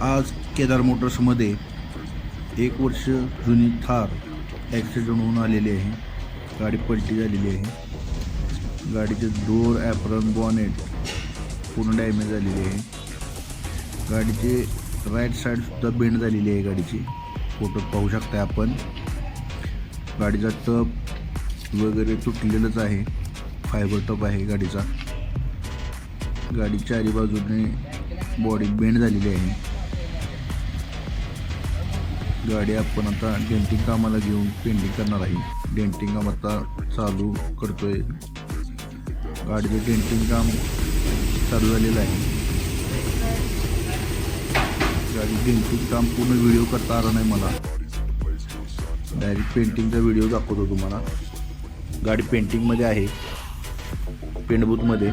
आज केदार मोटर्समध्ये 1 वर्ष जुनी थार ॲक्सिडेंट होऊन आलेली आहे. गाडी पलटी झालेली आहे. गाडीचे डोर ॲप्रन बॉनेट पूर्ण डॅमेज झालेली आहे. गाडीचे राईट साईडसुद्धा बेंड झालेली आहे. गाडीची फोटोत पाहू शकता आपण. गाडीचा टप वगैरे तुटलेलंच आहे. फायबर टप आहे गाडीचा. गाडी चारी बाजूने बॉडी बेंड झालेली आहे. गाडी आपण आता डेंटिंग कामाला घेऊन पेंटिंग करणार आहे. डेंटिंग काम आता चालू करतोय. गाडीचं डेंटिंग काम चालू झालेलं आहे. गाडी डेंटिंग काम पूर्ण व्हिडिओ करता आला नाही मला. डायरेक्ट पेंटिंगचा व्हिडिओ दाखवतो तुम्हाला. गाडी पेंटिंगमध्ये आहे, पेंटबूथमध्ये.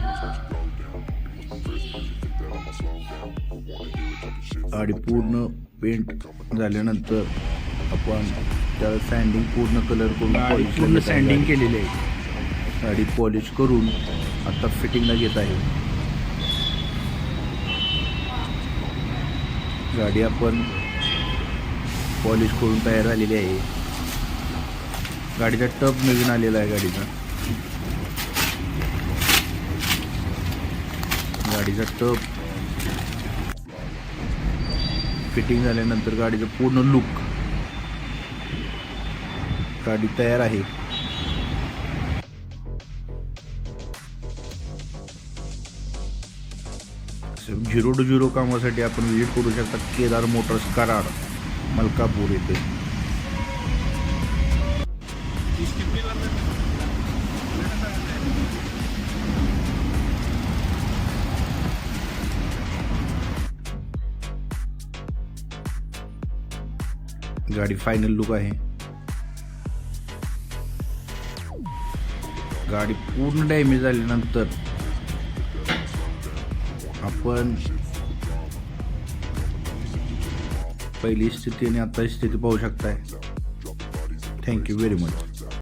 गाडी पूर्ण पेंट झाल्यानंतर आपण त्याला सँडिंग पूर्ण कलर करून पूर्ण सँडिंग केलेली आहे. गाडी पॉलिश करून आता फिटिंगला घेत आहे. गाडी आपण पॉलिश करून तयार झालेली आहे. गाडीचा टप नवीन आलेला आहे. गाडीचा टप फिटिंग झाल्यानंतर गाडीचं पूर्ण लुक. गाडी तयार आहे. झिरो टू झिरो कामासाठी आपण विजिट करू शकता केदार मोटर्स कराड, मलकापूर येथे. गाडी फायनल लुक आहे. गाडी पूर्ण डॅमेज झाल्यानंतर आपण पहिली स्थिती आणि आता स्थिती पाहू शकताय. Thank you very much.